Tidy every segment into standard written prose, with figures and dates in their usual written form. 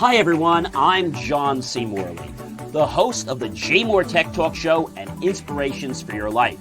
Hi everyone, I'm John C. Morley, the host of the JMOR Tech Talk Show and Inspirations for Your Life.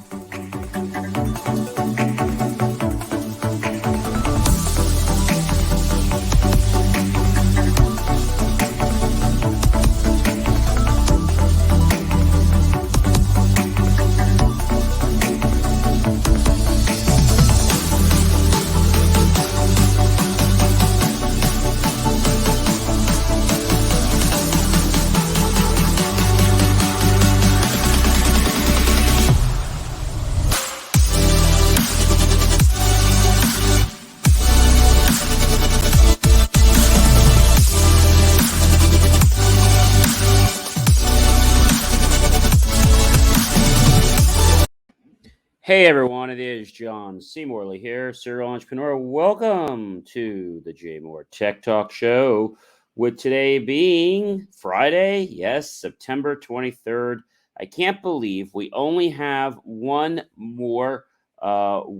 Hey everyone, it is John C. Morley here, serial entrepreneur. Welcome to the JMOR Tech Talk Show, with today being Friday, yes, September 23rd. I can't believe we only have one more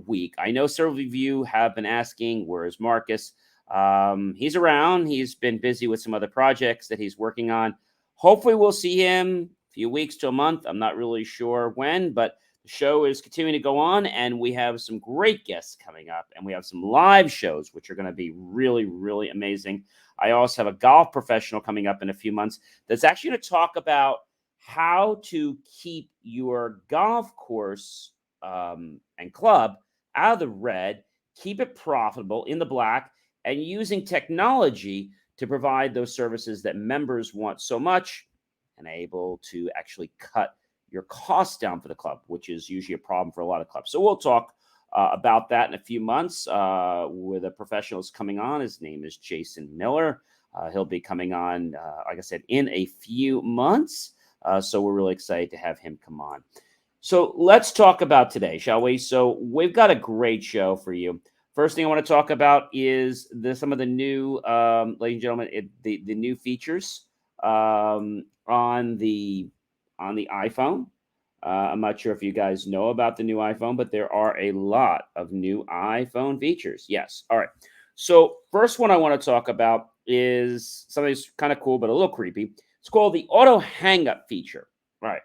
week. I know several of you have been asking, where is Marcus? He's around. He's been busy with some other projects that he's working on. Hopefully we'll see him a few weeks to a month. I'm not really sure when, but the show is continuing to go on, and we have some great guests coming up, and we have some live shows, which are going to be really, really amazing. I also have a golf professional coming up in a few months that's actually going to talk about how to keep your golf course and club out of the red, keep it profitable in the black, and using technology to provide those services that members want so much, and able to actually cut your costs down for the club, which is usually a problem for a lot of clubs. So we'll talk about that in a few months with a professional that's coming on. His name is Jason Miller. He'll be coming on, like I said, in a few months. So we're really excited to have him come on. So let's talk about today, shall we? So we've got a great show for you. First thing I want to talk about is some of the new, ladies and gentlemen, the new features on the iPhone. I'm not sure if you guys know about the new iPhone, but there are a lot of new iPhone features. Yes. All right. So first one I want to talk about is something that's kind of cool, but a little creepy. It's called the auto hang up feature. All right.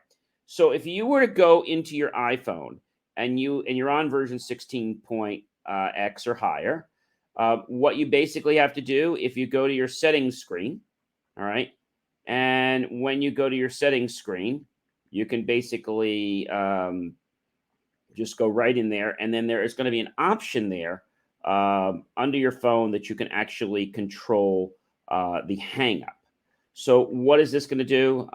So if you were to go into your iPhone and you're on version 16.x or higher, what you basically have to do, if you go to your settings screen, all right, and when you go to your settings screen, you can basically just go right in there, and then there is going to be an option there under your phone that you can actually control the hang up. So what is this going to do?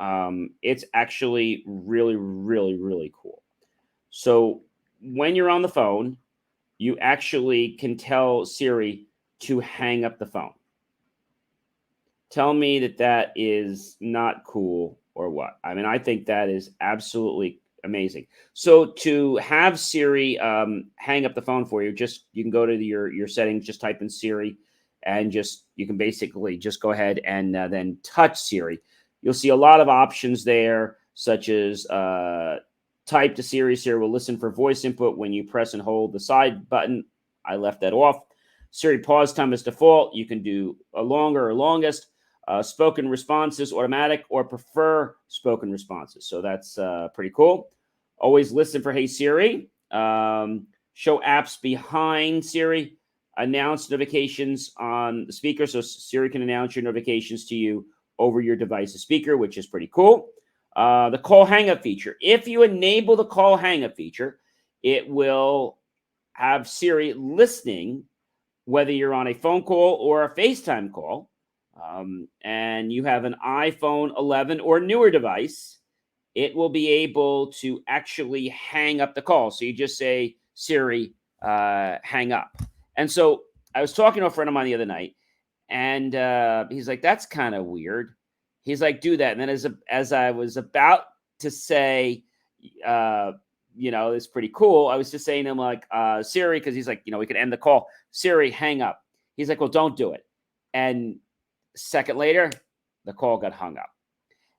It's actually really, really, really cool. So when you're on the phone, you actually can tell Siri to hang up the phone. Tell me that is not cool or what. I mean, I think that is absolutely amazing. So to have Siri hang up the phone for you, you can go to your settings, just type in Siri, and you can basically just go ahead and then touch Siri. You'll see a lot of options there, such as type to Siri. Siri will listen for voice input when you press and hold the side button. I left that off. Siri pause time is default. You can do a longer or longest. Spoken responses, automatic, or prefer spoken responses. So that's pretty cool. Always listen for Hey Siri. Show apps behind Siri. Announce notifications on the speaker, so Siri can announce your notifications to you over your device's speaker, which is pretty cool. The call hang-up feature. If you enable the call hang-up feature, it will have Siri listening whether you're on a phone call or a FaceTime call. And you have an iPhone 11 or newer device, it will be able to actually hang up the call. So you just say, Siri, hang up. And so I was talking to a friend of mine the other night, and he's like, that's kind of weird. He's like, do that. And then as I was about to say, it's pretty cool, I was just saying to him, like, Siri, because he's like, we could end the call. Siri, hang up. He's like, well, don't do it. And a second later, the call got hung up.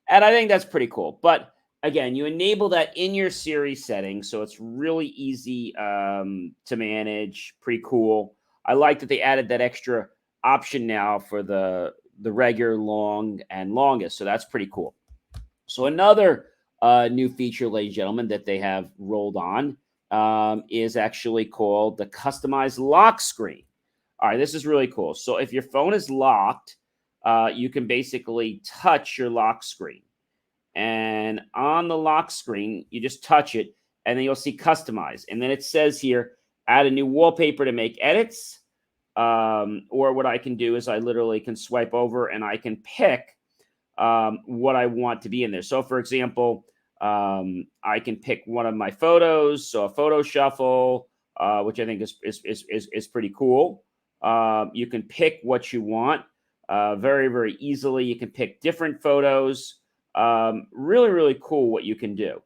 And I think that's pretty cool. But again, you enable that in your Siri settings, so it's really easy to manage. Pretty cool. I like that they added that extra option now for the the regular, long, and longest. So that's pretty cool. So another new feature, ladies and gentlemen, that they have rolled on is actually called the customized lock screen. All right, this is really cool. So if your phone is locked, you can basically touch your lock screen. And on the lock screen, you just touch it, and then you'll see customize. And then it says here, add a new wallpaper to make edits. Or what I can do is I literally can swipe over and I can pick what I want to be in there. So, for example, I can pick one of my photos, so a photo shuffle, which I think is pretty cool. You can pick what you want very, very easily. You can pick different photos. Really, really cool what you can do.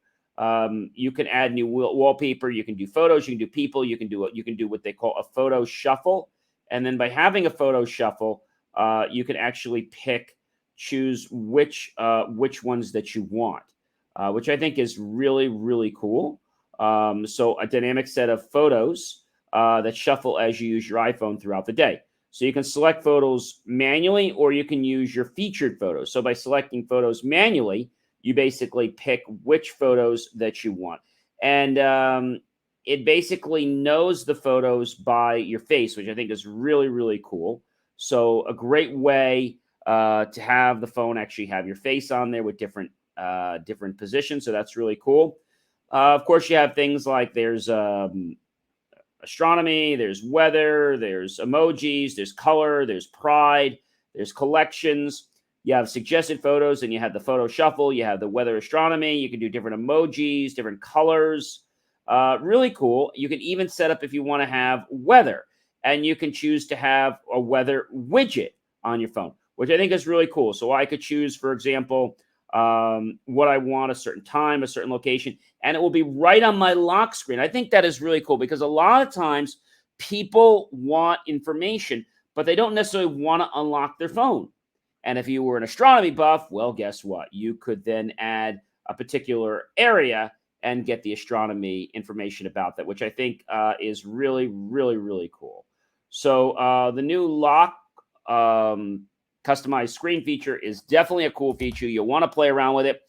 You can add new wallpaper. You can do photos. You can do people. You can do what they call a photo shuffle. And then by having a photo shuffle, you can actually choose which ones that you want, which I think is really, really cool. So a dynamic set of photos that shuffle as you use your iPhone throughout the day. So you can select photos manually, or you can use your featured photos. So by selecting photos manually, you basically pick which photos that you want. And it basically knows the photos by your face, which I think is really, really cool. So a great way to have the phone actually have your face on there with different positions. So that's really cool. Of course, you have things like there's astronomy, there's weather, there's emojis, there's color, there's pride, there's collections. You have suggested photos, and you have the photo shuffle. You have the weather astronomy. You can do different emojis, different colors. Really cool. You can even set up if you want to have weather, and you can choose to have a weather widget on your phone, which I think is really cool. So I could choose, for example, what I want, a certain time, a certain location, and it will be right on my lock screen. I think that is really cool because a lot of times people want information, but they don't necessarily want to unlock their phone. And if you were an astronomy buff, well, guess what? You could then add a particular area and get the astronomy information about that, which I think is really, really, really cool. So the new lock customized screen feature is definitely a cool feature. You'll want to play around with it.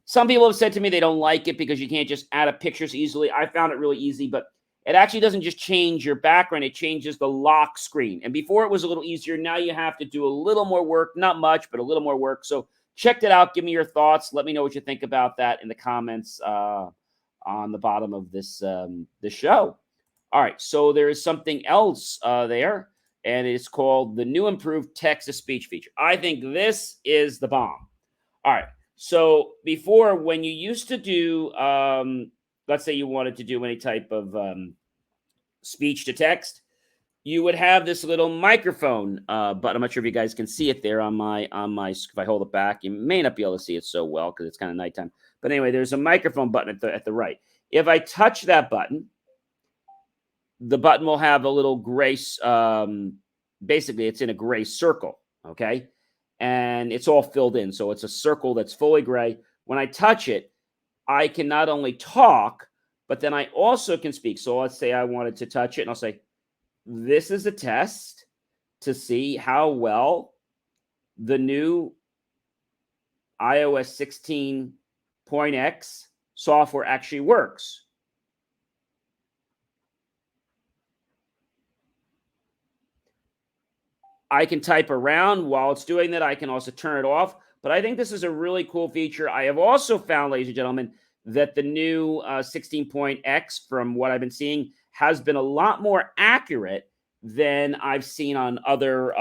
Some people have said to me they don't like it because you can't just add up pictures easily. I found it really easy, but it actually doesn't just change your background. It changes the lock screen. And before it was a little easier. Now you have to do a little more work. Not much, but a little more work. So check it out. Give me your thoughts. Let me know what you think about that in the comments on the bottom of this show. All right. So there is something else there, and it's called the new improved text-to-speech feature. I think this is the bomb. All right. So before, when you used to do, let's say you wanted to do any type of speech to text, you would have this little microphone button. I'm not sure if you guys can see it there on my. If I hold it back, you may not be able to see it so well because it's kind of nighttime. But anyway, there's a microphone button at the right. If I touch that button, the button will have a little gray. Basically, it's in a gray circle. Okay. And it's all filled in. So it's a circle that's fully gray. When I touch it, I can not only talk, but then I also can speak. So let's say I wanted to touch it, and I'll say, this is a test to see how well the new iOS 16.x software actually works. I can type around while it's doing that. I can also turn it off. But I think this is a really cool feature. I have also found, ladies and gentlemen, that the new 16.x, from what I've been seeing, has been a lot more accurate than I've seen on other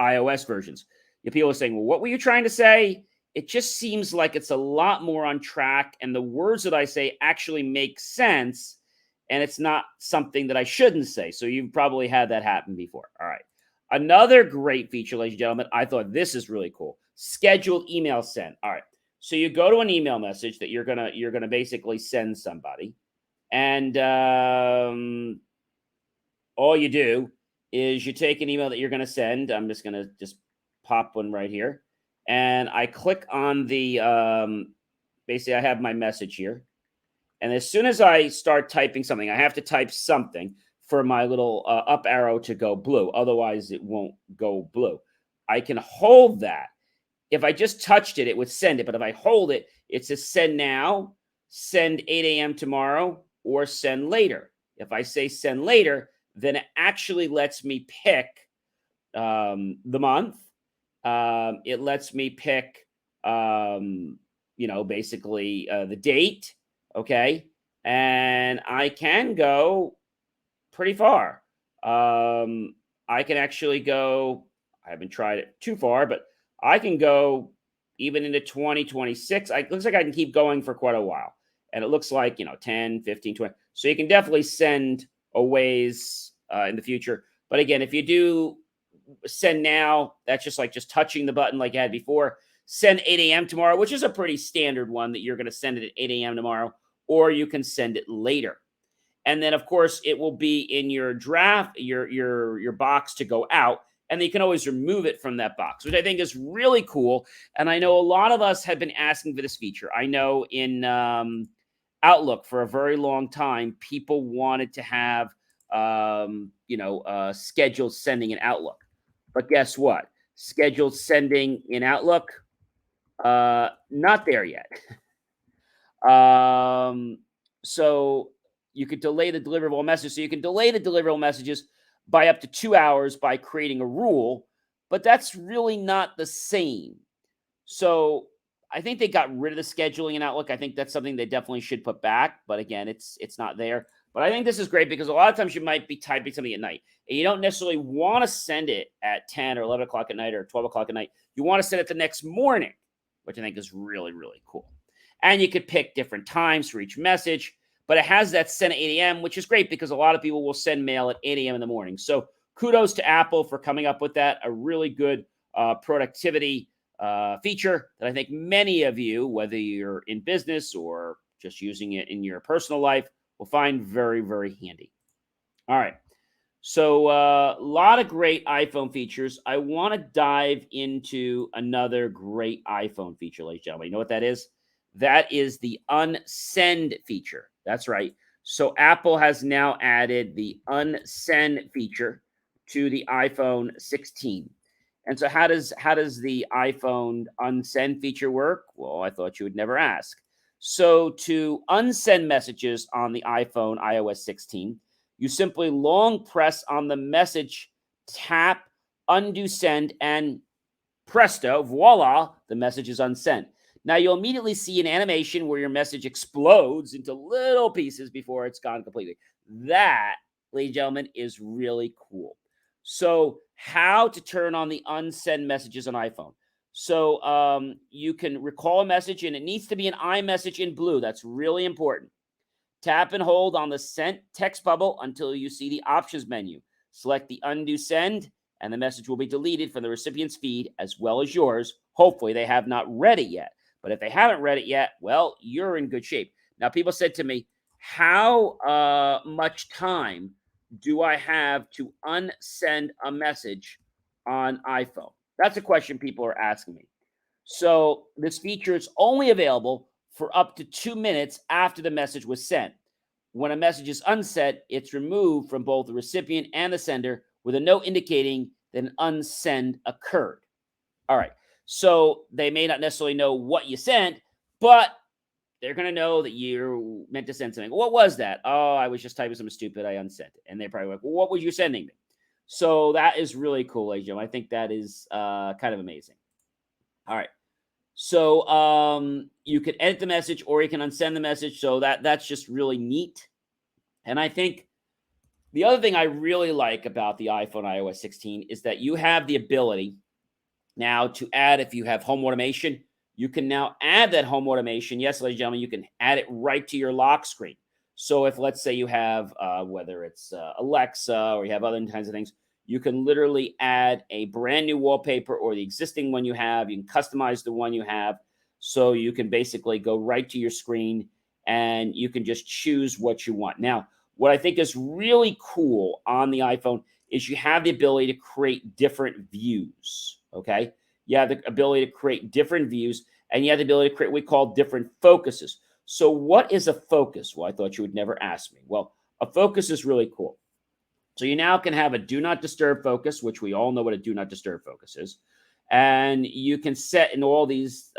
iOS versions. People are saying, well, what were you trying to say? It just seems like it's a lot more on track, and the words that I say actually make sense, and it's not something that I shouldn't say. So you've probably had that happen before. All right. Another great feature, ladies and gentlemen, I thought this is really cool. Scheduled email send. All right. So you go to an email message that you're gonna basically send somebody, and all you do is you take an email that you're gonna send. I'm just gonna pop one right here, and I click on the basically I have my message here. And as soon as I start typing something, I have to type something for my little up arrow to go blue. Otherwise, it won't go blue. I can hold that. If I just touched it, it would send it. But if I hold it, it says send now, send 8 a.m. tomorrow, or send later. If I say send later, then it actually lets me pick the month. It lets me pick, basically the date. Okay. And I can go pretty far. Um, I can actually go, I haven't tried it too far, but I can go even into 2026. It looks like I can keep going for quite a while. And it looks like, 10, 15, 20. So you can definitely send a ways in the future. But again, if you do send now, that's just touching the button like you had before. Send 8 a.m. tomorrow, which is a pretty standard one that you're going to send it at 8 a.m. tomorrow, or you can send it later. And then of course it will be in your draft, your box to go out, and then you can always remove it from that box, which I think is really cool. And I know a lot of us have been asking for this feature. I know in Outlook for a very long time, people wanted to have scheduled sending in Outlook. But guess what? Scheduled sending in Outlook, not there yet. Um, so you could delay the delivery of all messages. So you can delay the delivery of all messages by up to 2 hours by creating a rule, but that's really not the same. So I think they got rid of the scheduling in Outlook. I think that's something they definitely should put back. But again, it's not there. But I think this is great because a lot of times you might be typing something at night and you don't necessarily want to send it at 10 or 11 o'clock at night or 12 o'clock at night. You want to send it the next morning, which I think is really, really cool. And you could pick different times for each message, but it has that send at 8 a.m., which is great because a lot of people will send mail at 8 a.m. in the morning. So kudos to Apple for coming up with that. A really good productivity feature that I think many of you, whether you're in business or just using it in your personal life, will find very, very handy. All right. So a lot of great iPhone features. I want to dive into another great iPhone feature, ladies and gentlemen. You know what that is? That is the unsend feature. That's right. So Apple has now added the unsend feature to the iPhone 16. And so how does the iPhone unsend feature work? Well, I thought you would never ask. So to unsend messages on the iPhone iOS 16, you simply long press on the message, tap undo send, and presto, voila, the message is unsent. Now you'll immediately see an animation where your message explodes into little pieces before it's gone completely. That, ladies and gentlemen, is really cool. So, how to turn on the unsend messages on iPhone? So, you can recall a message, and it needs to be an iMessage in blue. That's really important. Tap and hold on the sent text bubble until you see the options menu. Select the undo send, and the message will be deleted from the recipient's feed as well as yours. Hopefully, they have not read it yet. But if they haven't read it yet, well, you're in good shape. Now, people said to me, how much time do I have to unsend a message on iPhone? That's a question people are asking me. So this feature is only available for up to 2 minutes after the message was sent. When a message is unsent, it's removed from both the recipient and the sender with a note indicating that an unsend occurred. All right. So they may not necessarily know what you sent, but they're going to know that you're meant to send something. What was that? Oh, I was just typing something stupid. I unsent it. And they're probably like, well, what was you sending me? So that is really cool, Joe. I think that is kind of amazing. All right. So you can edit the message or you can unsend the message. So that's just really neat. And I think the other thing I really like about the iPhone iOS 16 is that you have the ability now to add, if you have home automation, you can now add that home automation. Yes, ladies and gentlemen, you can add it right to your lock screen. So if, let's say, you have, whether it's Alexa or you have other kinds of things, you can literally add a brand new wallpaper or the existing one you have. You can customize the one you have. So you can basically go right to your screen and you can just choose what you want. Now, what I think is really cool on the iPhone is you have the ability to create different views. Okay. You have the ability to create different views and you have the ability to create what we call different focuses. So what is a focus? Well, I thought you would never ask me. Well, a focus is really cool. So you now can have a do not disturb focus, which we all know what a do not disturb focus is. And you can set in all these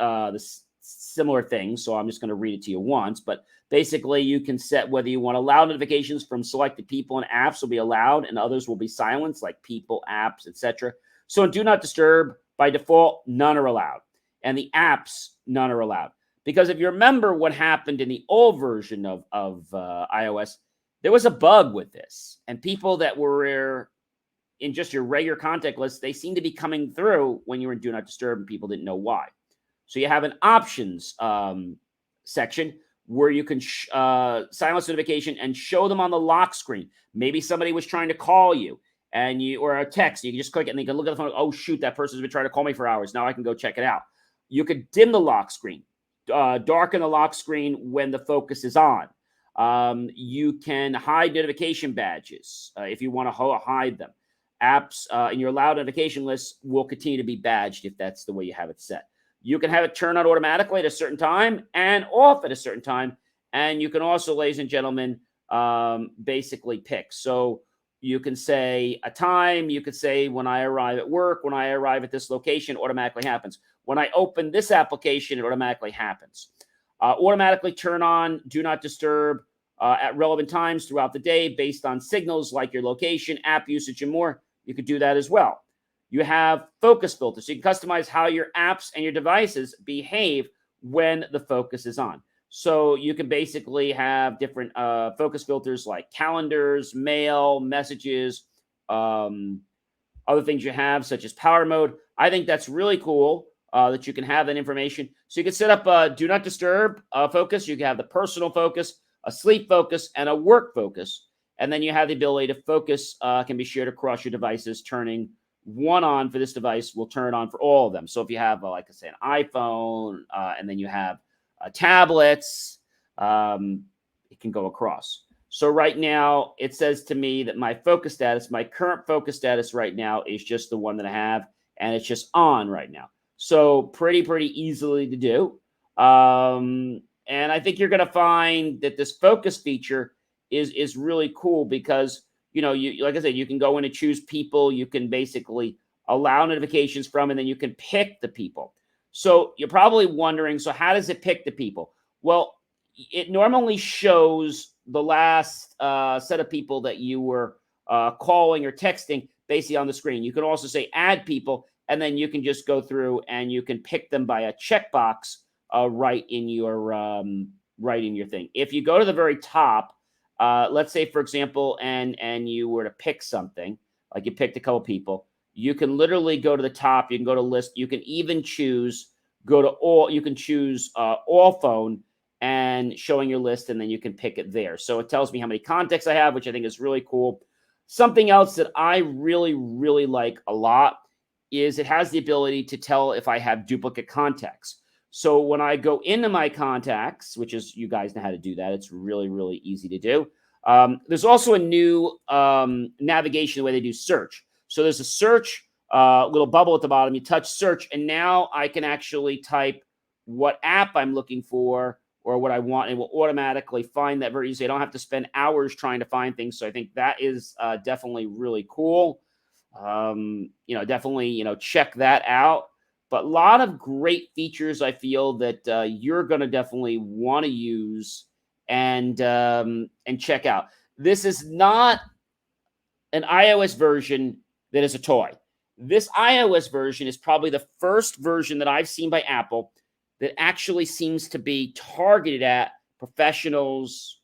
similar things. So I'm just going to read it to you once. But basically, you can set whether you want to allow notifications from selected people and apps will be allowed, and others will be silenced, like people, apps, etc. So in Do Not Disturb, by default, none are allowed. And the apps, none are allowed. Because if you remember what happened in the old version of iOS, there was a bug with this. And people that were in just your regular contact list, they seem to be coming through when you were in Do Not Disturb and people didn't know why. So you have an options section where you can silence notification and show them on the lock screen. Maybe somebody was trying to call you and or a text. You can just click it and they can look at the phone. Oh, shoot, that person's been trying to call me for hours. Now I can go check it out. You could dim the lock screen, darken the lock screen when the focus is on. You can hide notification badges if you want to hide them. Apps in your allowed notification list will continue to be badged if that's the way you have it set. You can have it turn on automatically at a certain time and off at a certain time. And you can also, ladies and gentlemen, basically pick. So you can say a time. You could say when I arrive at work, when I arrive at this location, automatically happens. When I open this application, it automatically happens. Automatically turn on Do Not Disturb at relevant times throughout the day based on signals like your location, app usage, and more. You could do that as well. You have focus filters. So you can customize how your apps and your devices behave when the focus is on. So you can basically have different focus filters like calendars, mail, messages, other things you have, such as power mode. I think that's really cool that you can have that information. So you can set up a Do Not Disturb focus. You can have the personal focus, a sleep focus, and a work focus. And then you have the ability to focus can be shared across your devices, turning one on for this device will turn on for all of them. So if you have, like I say, an iPhone, and then you have tablets, it can go across. So right now, it says to me that my focus status, my current focus status right now is just the one that I have, and it's just on right now. So pretty easily to do. And I think you're going to find that this focus feature is really cool because, you know, you like I said, you can go in and choose people. You can basically allow notifications from, and then you can pick the people. So you're probably wondering, so how does it pick the people? Well, it normally shows the last set of people that you were calling or texting basically on the screen. You can also say add people, and then you can just go through and you can pick them by a checkbox right in your thing. If you go to the very top, let's say, for example, and you were to pick something, like you picked a couple people, you can literally go to the top. You can go to list. You can even choose go to all. You can choose all phone and showing your list, and then you can pick it there. So it tells me how many contacts I have, which I think is really cool. Something else that I really like a lot is it has the ability to tell if I have duplicate contacts. So when I go into my contacts, which is, you guys know how to do that. It's really easy to do. There's also a new navigation, the way they do search. So there's a search little bubble at the bottom. You touch search, and now I can actually type what app I'm looking for or what I want, and it will automatically find that very easily. I don't have to spend hours trying to find things. So I think that is definitely really cool. Definitely, check that out. But a lot of great features I feel that you're going to definitely want to use and check out. This is not an iOS version that is a toy. This iOS version is probably the first version that I've seen by Apple that actually seems to be targeted at professionals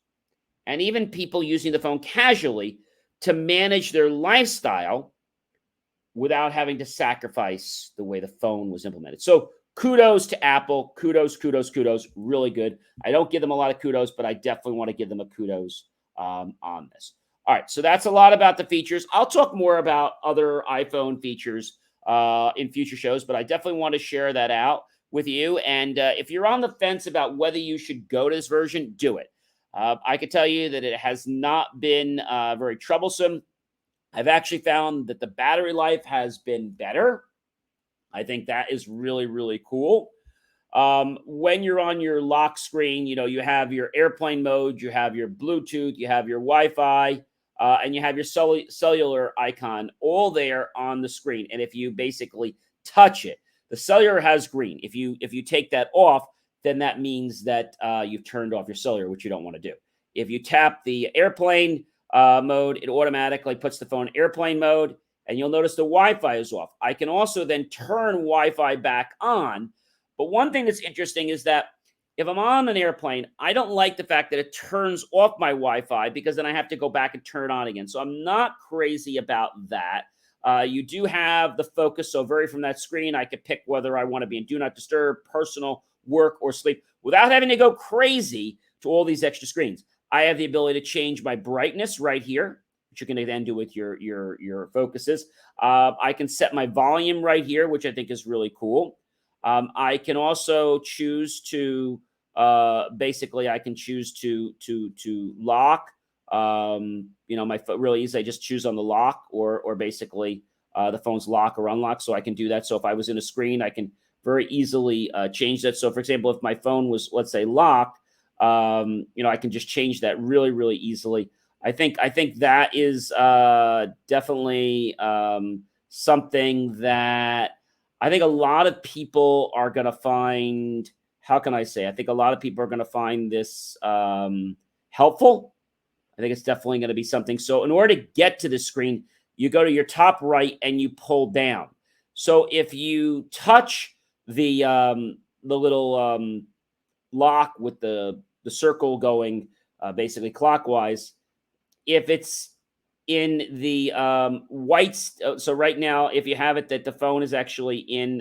and even people using the phone casually to manage their lifestyle without having to sacrifice the way the phone was implemented. So kudos to Apple. Kudos. Really good. I don't give them a lot of kudos, but I definitely want to give them a kudos on this. All right, so that's a lot about the features. I'll talk more about other iPhone features in future shows, but I definitely want to share that out with you. And if you're on the fence about whether you should go to this version, do it. I can tell you that it has not been very troublesome. I've actually found that the battery life has been better. I think that is really cool. When you're on your lock screen, you have your airplane mode, you have your Bluetooth, you have your Wi-Fi, and you have your cellular icon all there on the screen. And if you basically touch it, the cellular has green. If you take that off, then that means that you've turned off your cellular, which you don't want to do. If you tap the airplane mode, it automatically puts the phone in airplane mode, and you'll notice the Wi-Fi is off. I can also then turn Wi-Fi back on. But one thing that's interesting is that if I'm on an airplane, I don't like the fact that it turns off my Wi-Fi, because then I have to go back and turn it on again. So I'm not crazy about that. You do have the focus. So vary from that screen, I could pick whether I want to be in do not disturb, personal, work, or sleep without having to go crazy to all these extra screens. I have the ability to change my brightness right here, which you can then do with your focuses. I can set my volume right here, which I think is really cool. I can also choose to basically I can choose to lock. My foot really easy. I just choose on the lock, or basically the phone's lock or unlock, so I can do that. So if I was in a screen, I can very easily change that. So for example, if my phone was, let's say, locked, I can just change that really, really easily. I think that is definitely something that I think a lot of people are going to find. How can I say? I think a lot of people are going to find this helpful. I think it's definitely going to be something. So in order to get to the screen, you go to your top right and you pull down. So if you touch the little lock with the circle going basically clockwise, if it's in the white, so right now, if you have it that the phone is actually in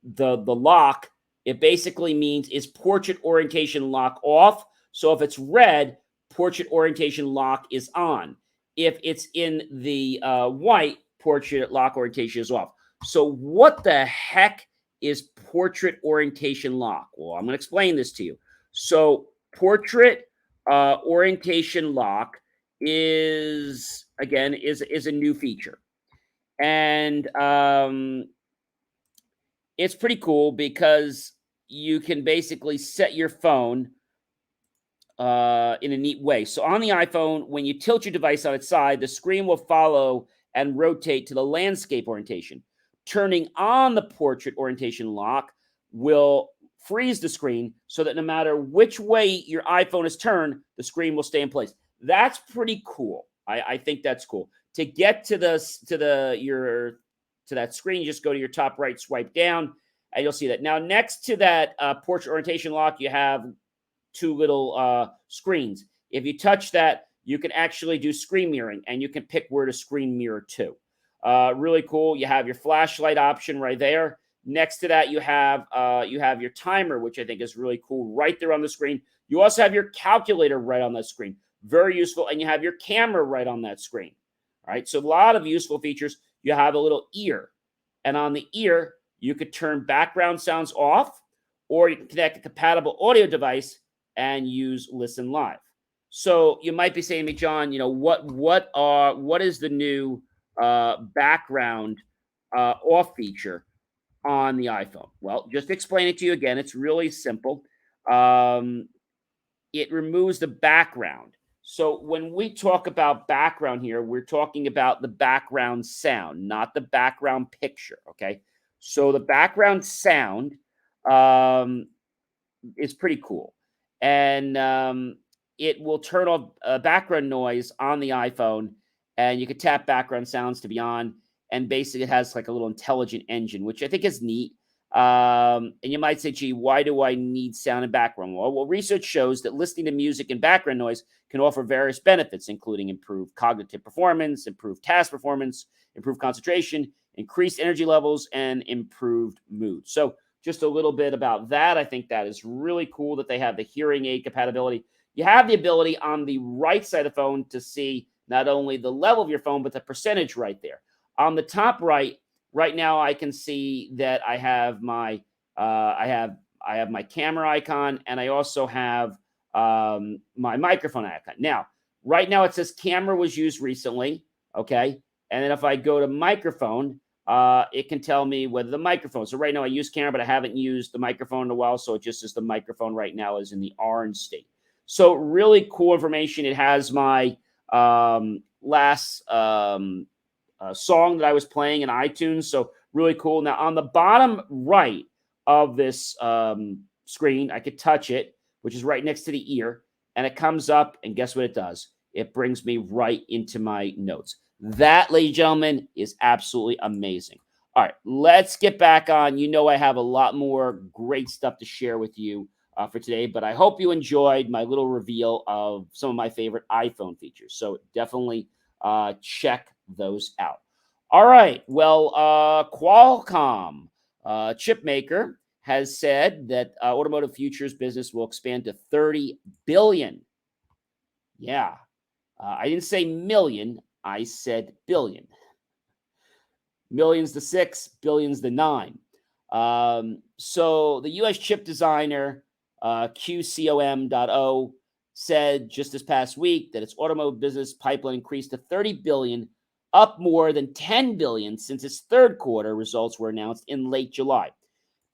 the lock, it basically means is portrait orientation lock off. So if it's red, portrait orientation lock is on. If it's in the white, portrait lock orientation is off. So what the heck is portrait orientation lock? Well, I'm going to explain this to you. So portrait orientation lock is, again, is a new feature, and it's pretty cool because you can basically set your phone in a neat way. So on the iPhone, when you tilt your device on its side, the screen will follow and rotate to the landscape orientation. Turning on the portrait orientation lock will freeze the screen so that no matter which way your iPhone is turned, the screen will stay in place. That's pretty cool. I think that's cool. To get to that screen, you just go to your top right, swipe down, and you'll see that. Now, next to that portrait orientation lock, you have two little screens. If you touch that, you can actually do screen mirroring, and you can pick where to screen mirror to. Really cool. You have your flashlight option right there. Next to that, you have your timer, which I think is really cool, right there on the screen. You also have your calculator right on that screen. Very useful. And you have your camera right on that screen. All right. So a lot of useful features. You have a little ear. And on the ear, you could turn background sounds off, or you can connect a compatible audio device and use Listen Live. So you might be saying to me, John, what is the new background off feature on the iPhone? Well, just to explain it to you again, it's really simple. It removes the background. So when we talk about background here, we're talking about the background sound, not the background picture. Okay. So the background sound is pretty cool. And it will turn off background noise on the iPhone, and you can tap background sounds to be on. And basically, it has like a little intelligent engine, which I think is neat. And you might say, gee, why do I need sound and background? Well, research shows that listening to music and background noise can offer various benefits, including improved cognitive performance, improved task performance, improved concentration, increased energy levels, and improved mood. So just a little bit about that. I think that is really cool that they have the hearing aid compatibility. You have the ability on the right side of the phone to see not only the level of your phone, but the percentage right there. On the top right now, I can see that I have my my camera icon, and I also have my microphone icon. Now, right now it says camera was used recently, okay? And then if I go to microphone, it can tell me whether the microphone. So right now I use camera, but I haven't used the microphone in a while, so it just says the microphone right now is in the orange state. So really cool information. It has my last song that I was playing in iTunes. So Really cool. Now, on the bottom right of this screen, I could touch it, which is right next to the ear, and it comes up, and guess what it does? It brings me right into my notes. That, ladies and gentlemen, is absolutely amazing. All right, let's get back on. You know, I have a lot more great stuff to share with you for today, but I hope you enjoyed my little reveal of some of my favorite iPhone features. So definitely check those out. All right, well, Qualcomm, chipmaker, has said that automotive futures business will expand to 30 billion. Yeah, I didn't say million, I said billion. Millions to 6, billions to 9. So the U.S. chip designer QCOM.O said just this past week that its automotive business pipeline increased to 30 billion, up more than 10 billion since its third quarter results were announced in late July.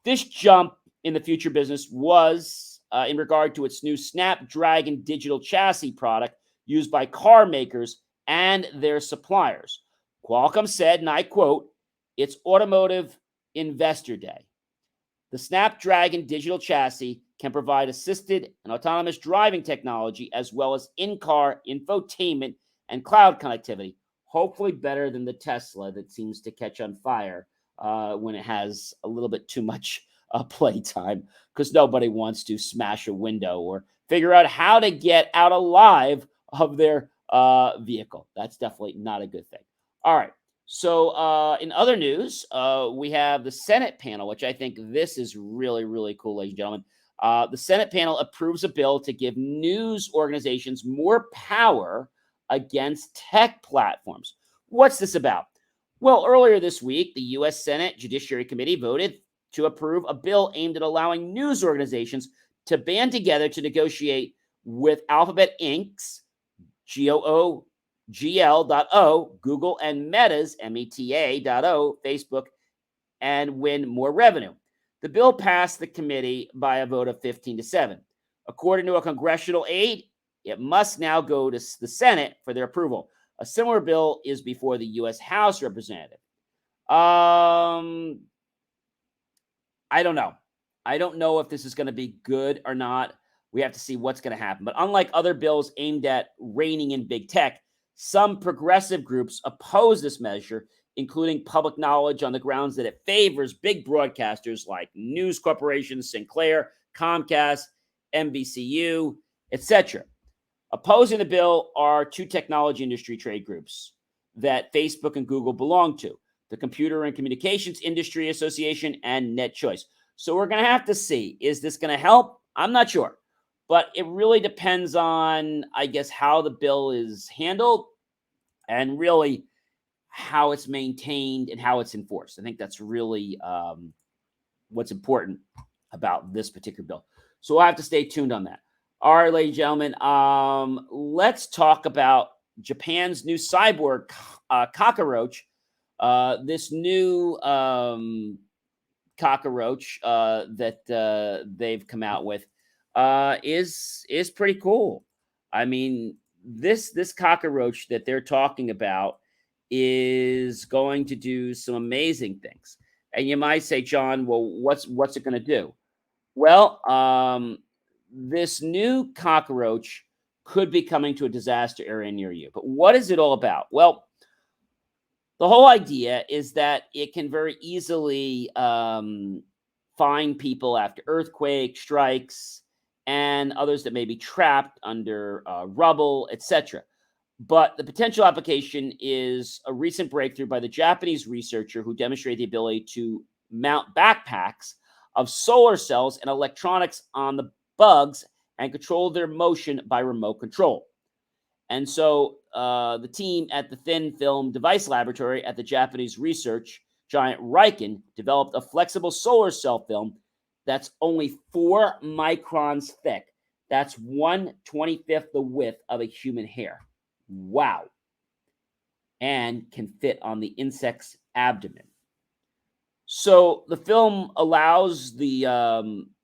This jump in the future business was in regard to its new Snapdragon digital chassis product used by car makers and their suppliers. Qualcomm said, and I quote, "It's Automotive Investor Day. The Snapdragon digital chassis can provide assisted and autonomous driving technology as well as in-car infotainment and cloud connectivity, hopefully better than the Tesla that seems to catch on fire when it has a little bit too much playtime because nobody wants to smash a window or figure out how to get out alive of their vehicle. That's definitely not a good thing. All right. So, in other news, we have the Senate panel, which I think this is really, really cool, ladies and gentlemen. The Senate panel approves a bill to give news organizations more power against tech platforms. What's this about? Well, earlier this week, the U.S. Senate Judiciary Committee voted to approve a bill aimed at allowing news organizations to band together to negotiate with Alphabet Inc.'s GOOGL.O, Google, and Meta's META.O, Facebook, and win more revenue. The bill passed the committee by a vote of 15 to 7. According to a congressional aide, it must now go to the Senate for their approval. A similar bill is before the U.S. House Representative. I don't know. I don't know if this is going to be good or not. We have to see what's going to happen. But unlike other bills aimed at reining in big tech, some progressive groups oppose this measure, including Public Knowledge, on the grounds that it favors big broadcasters like News Corporation, Sinclair, Comcast, NBCU, etc. Opposing the bill are two technology industry trade groups that Facebook and Google belong to: the Computer and Communications Industry Association and NetChoice. So we're going to have to see. Is this going to help? I'm not sure. But it really depends on, I guess, how the bill is handled and really how it's maintained and how it's enforced. I think that's really what's important about this particular bill. So we'll have to stay tuned on that. All right, ladies and gentlemen, let's talk about Japan's new Cyborg Cockroach. This new cockroach that they've come out with is pretty cool. I mean, this cockroach that they're talking about is going to do some amazing things. And you might say, John, well, what's it going to do? Well, this new cockroach could be coming to a disaster area near you. But what is it all about? Well, the whole idea is that it can very easily find people after earthquake strikes and others that may be trapped under rubble, etc. But the potential application is a recent breakthrough by the Japanese researcher who demonstrated the ability to mount backpacks of solar cells and electronics on the bugs and control their motion by remote control. And so the team at the Thin Film Device Laboratory at the Japanese research giant Riken developed a flexible solar cell film that's only 4 microns thick. That's 1/25 the width of a human hair. Wow. And can fit on the insect's abdomen. So the film allows the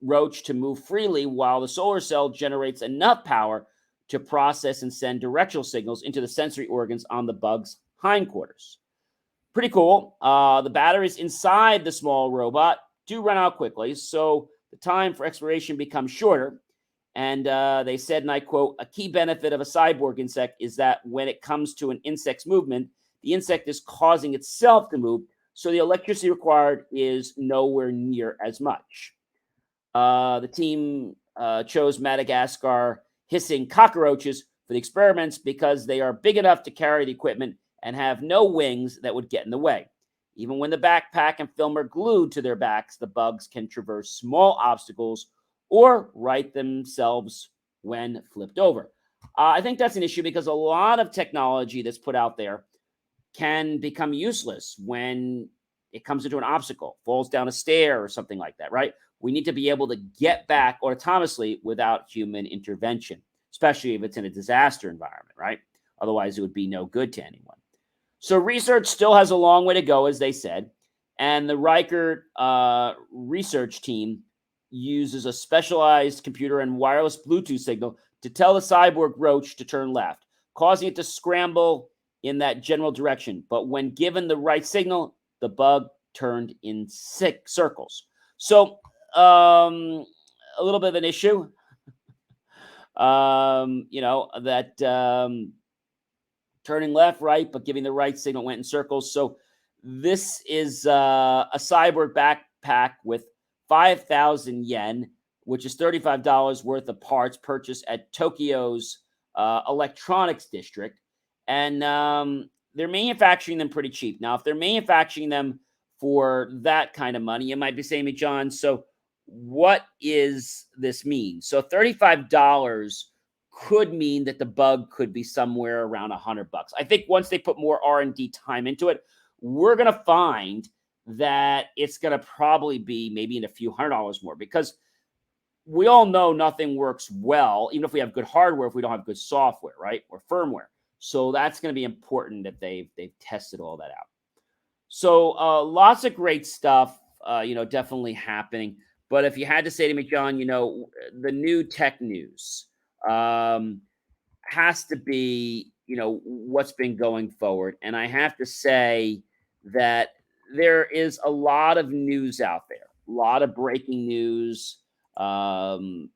roach to move freely while the solar cell generates enough power to process and send directional signals into the sensory organs on the bug's hindquarters. Pretty cool. The batteries inside the small robot do run out quickly, so the time for expiration becomes shorter. And they said, and I quote, a key benefit of a cyborg insect is that when it comes to an insect's movement, the insect is causing itself to move, so the electricity required is nowhere near as much. The team chose Madagascar hissing cockroaches for the experiments because they are big enough to carry the equipment and have no wings that would get in the way. Even when the backpack and film are glued to their backs, the bugs can traverse small obstacles or right themselves when flipped over. I think that's an issue because a lot of technology that's put out there can become useless when it comes into an obstacle, falls down a stair or something like that, right? We need to be able to get back autonomously without human intervention, especially if it's in a disaster environment, right? Otherwise, it would be no good to anyone. So research still has a long way to go, as they said. And the Riker research team uses a specialized computer and wireless Bluetooth signal to tell the cyborg roach to turn left, causing it to scramble in that general direction. But when given the right signal, the bug turned in circles. So a little bit of an issue, that turning left, right, but giving the right signal went in circles. So this is a cyborg backpack with 5,000 yen, which is $35 worth of parts purchased at Tokyo's electronics district. And they're manufacturing them pretty cheap. Now, if they're manufacturing them for that kind of money, you might be saying to me, John, so what is this mean? So $35 could mean that the bug could be somewhere around $100. I think once they put more R&D time into it, we're going to find that it's going to probably be maybe in a few $100 more, because we all know nothing works well, even if we have good hardware, if we don't have good software, right? Or firmware. So that's going to be important that they've tested all that out. So lots of great stuff, definitely happening. But if you had to say to me, John, the new tech news has to be, what's been going forward. And I have to say that there is a lot of news out there, a lot of breaking news. The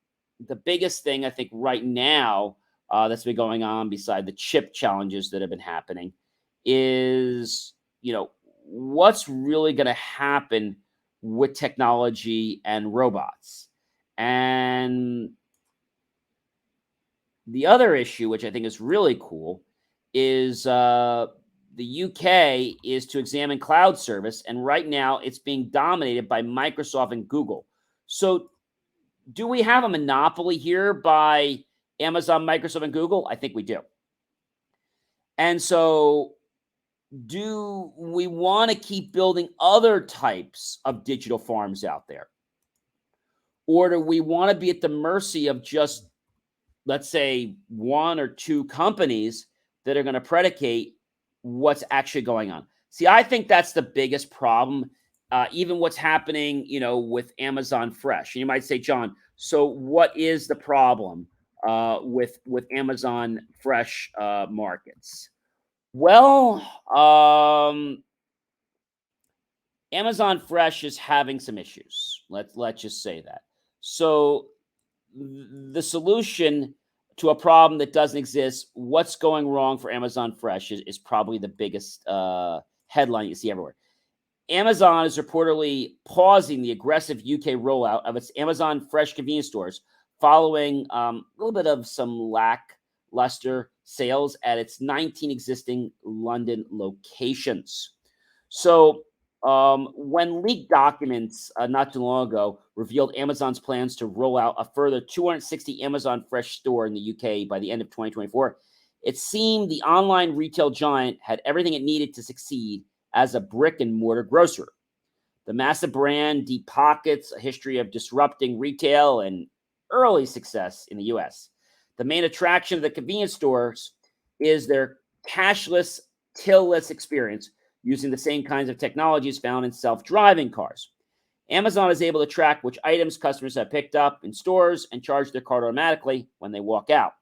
biggest thing I think right now that's been going on beside the chip challenges that have been happening is, what's really going to happen with technology and robots. And the other issue, which I think is really cool, is the UK is to examine cloud service, and right now it's being dominated by Microsoft and Google. So, do we have a monopoly here by Amazon, Microsoft, and Google? I think we do. And so, do we want to keep building other types of digital farms out there? Or do we want to be at the mercy of just, let's say, one or two companies that are going to predicate what's actually going on? See, I think that's the biggest problem. Even what's happening, with Amazon Fresh. And you might say, John, so what is the problem with Amazon Fresh markets? Well, Amazon Fresh is having some issues. Let's just say that. So the solution to a problem that doesn't exist, what's going wrong for Amazon Fresh is probably the biggest headline you see everywhere. Amazon is reportedly pausing the aggressive UK rollout of its Amazon Fresh convenience stores following a little bit of some lackluster sales at its 19 existing London locations. So, when leaked documents not too long ago revealed Amazon's plans to roll out a further 260 Amazon Fresh store in the UK by the end of 2024, it seemed the online retail giant had everything it needed to succeed as a brick and mortar grocer. The massive brand deep pockets a history of disrupting retail and early success in the US. The main attraction of the convenience stores is their cashless, till-less experience using the same kinds of technologies found in self-driving cars. Amazon is able to track which items customers have picked up in stores and charge their card automatically when they walk out.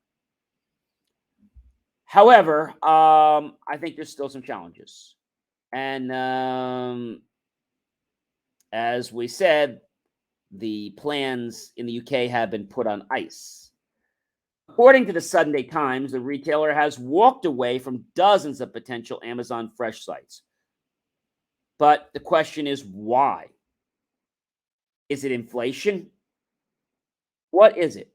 However, I think there's still some challenges. And as we said, the plans in the UK have been put on ice. According to the Sunday Times, the retailer has walked away from dozens of potential Amazon Fresh sites. But the question is why? Is it inflation? What is it?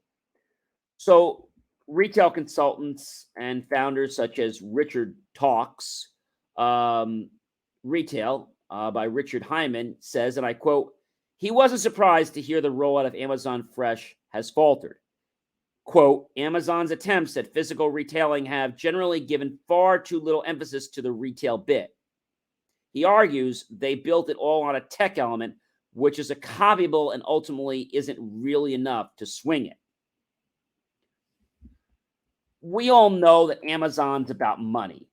So, retail consultants and founders such as Richard Talks Retail by Richard Hyman says, and I quote, he wasn't surprised to hear the rollout of Amazon Fresh has faltered. Quote, Amazon's attempts at physical retailing have generally given far too little emphasis to the retail bit. He argues they built it all on a tech element, which is a copyable and ultimately isn't really enough to swing it. We all know that Amazon's about money,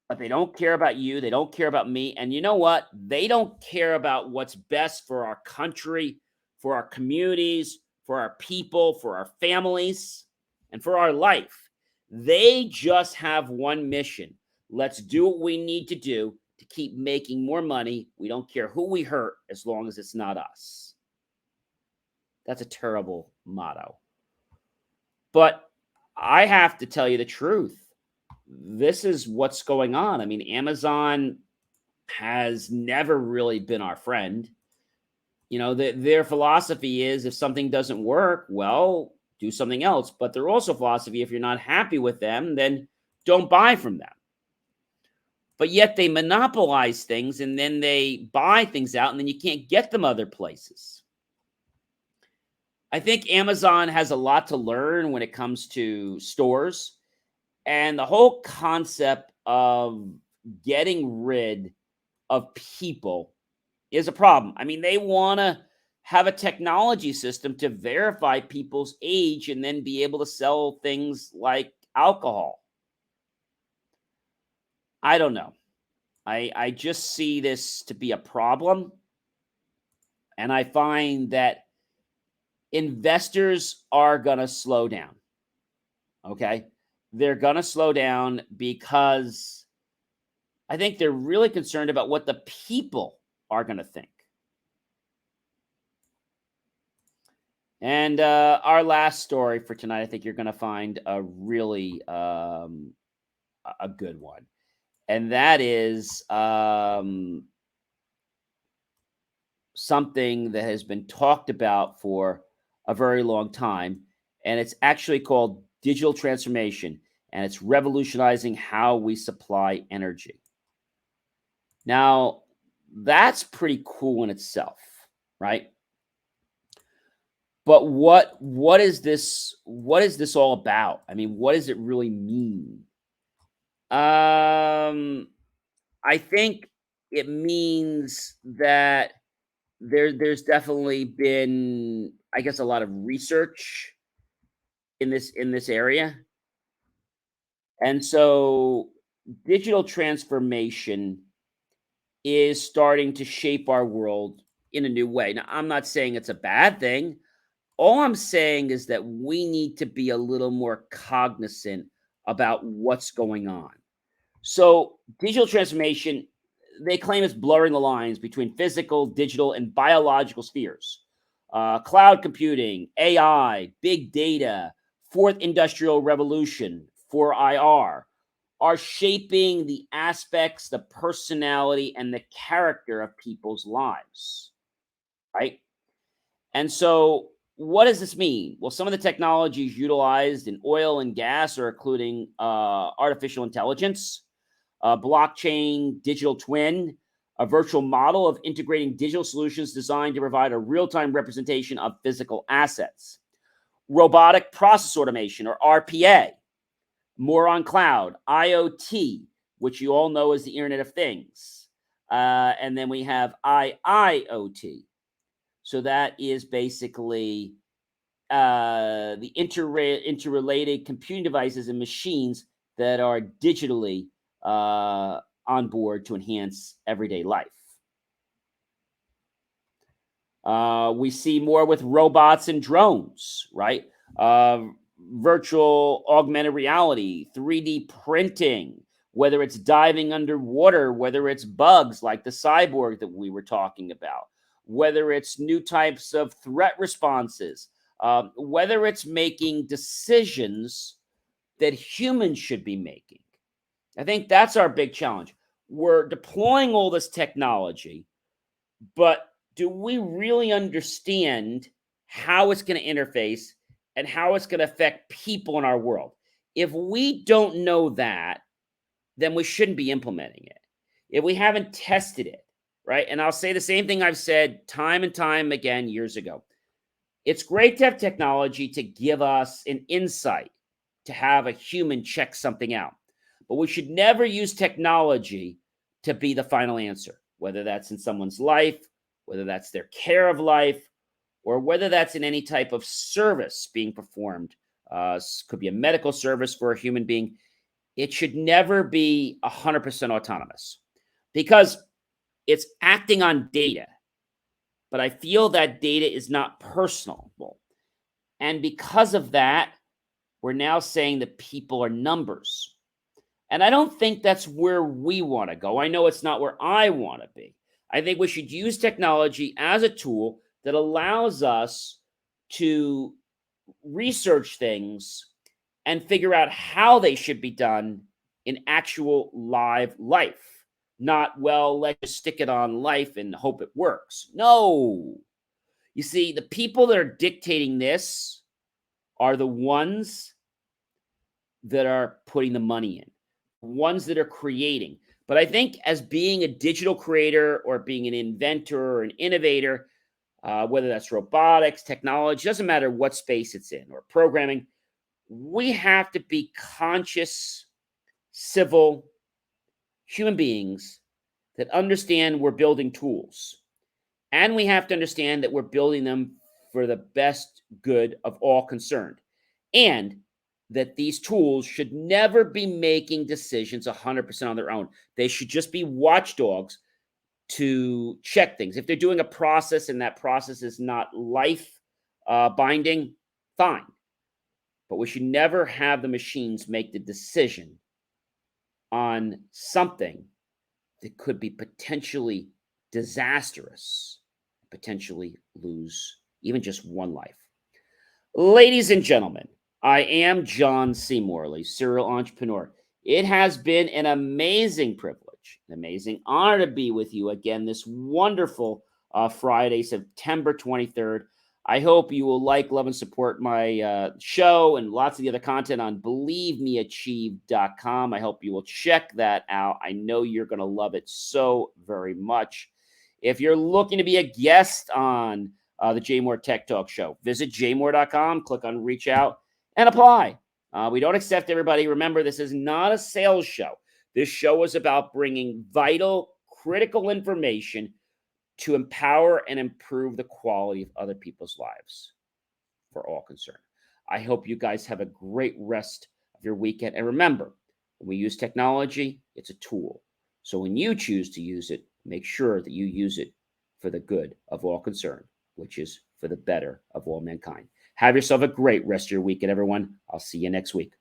but they don't care about you. They don't care about me. And you know what? They don't care about what's best for our country, for our communities, for our people, for our families, and for our life. They just have one mission. Let's do what we need to do to keep making more money. We don't care who we hurt as long as it's not us. That's a terrible motto. But I have to tell you the truth. This is what's going on. I mean, Amazon has never really been our friend. You know, their philosophy is if something doesn't work, well, do something else. But their also philosophy, if you're not happy with them, then don't buy from them. But yet they monopolize things and then they buy things out and then you can't get them other places. I think Amazon has a lot to learn when it comes to stores. And the whole concept of getting rid of people is a problem. I mean, they want to have a technology system to verify people's age and then be able to sell things like alcohol. I don't know. I just see this to be a problem. And I find that investors are going to slow down. Okay. They're going to slow down because I think they're really concerned about what the people are going to think. And our last story for tonight, I think you're going to find a really a good one, and that is something that has been talked about for a very long time, and it's actually called digital transformation, and it's revolutionizing how we supply energy. Now, that's pretty cool in itself, right? But what is this all about? I mean, what does it really mean? Um, I think it means that there's definitely been, I guess, a lot of research in this area, and so digital transformation is starting to shape our world in a new way. Now, I'm not saying it's a bad thing. All I'm saying is that we need to be a little more cognizant about what's going on. So, digital transformation, they claim it's blurring the lines between physical, digital, and biological spheres. Cloud computing, AI, big data, fourth industrial revolution, 4IR, are shaping the aspects, the personality, and the character of people's lives, right? And so, what does this mean? Well, some of the technologies utilized in oil and gas are including artificial intelligence, blockchain, digital twin, a virtual model of integrating digital solutions designed to provide a real time representation of physical assets, robotic process automation, or RPA, more on cloud, IoT, which you all know as the Internet of Things. And then we have IIoT. So that is basically the interrelated computing devices and machines that are digitally on board to enhance everyday life. We see more with robots and drones, right? Virtual augmented reality, 3D printing, whether it's diving underwater, whether it's bugs like the cyborg that we were talking about, whether it's new types of threat responses, whether it's making decisions that humans should be making. I think that's our big challenge. We're deploying all this technology, but do we really understand how it's going to interface and how it's going to affect people in our world? If we don't know that, then we shouldn't be implementing it. If we haven't tested it, right? And I'll say the same thing I've said time and time again years ago. It's great to have technology to give us an insight, to have a human check something out. But we should never use technology to be the final answer, whether that's in someone's life, whether that's their care of life, or whether that's in any type of service being performed. Could be a medical service for a human being. It should never be 100% autonomous because it's acting on data. But I feel that data is not personal. And because of that, we're now saying that people are numbers. And I don't think that's where we want to go. I know it's not where I want to be. I think we should use technology as a tool that allows us to research things and figure out how they should be done in actual live life. Not, well, let's just stick it on life and hope it works. No. You see, the people that are dictating this are the ones that are putting the money in, ones that are creating. But I think as being a digital creator or being an inventor or an innovator, whether that's robotics, technology, doesn't matter what space it's in, or programming, we have to be conscious, civil human beings that understand we're building tools. And we have to understand that we're building them for the best good of all concerned. And that these tools should never be making decisions 100% on their own. They should just be watchdogs to check things. If they're doing a process and that process is not life binding, fine. But we should never have the machines make the decision on something that could be potentially disastrous, potentially lose even just one life. Ladies and gentlemen, I am John C. Morley, serial entrepreneur. It has been an amazing privilege, an amazing honor to be with you again this wonderful Friday, September 23rd. I hope you will like, love, and support my show and lots of the other content on believemeachieve.com. I hope you will check that out. I know you're going to love it so very much. If you're looking to be a guest on the JMOR Tech Talk Show, visit jmor.com, click on reach out, and apply. We don't accept everybody. Remember, this is not a sales show. This show is about bringing vital, critical information to empower and improve the quality of other people's lives for all concerned. I hope you guys have a great rest of your weekend. And remember, when we use technology, it's a tool. So when you choose to use it, make sure that you use it for the good of all concerned, which is for the better of all mankind. Have yourself a great rest of your weekend, everyone. I'll see you next week.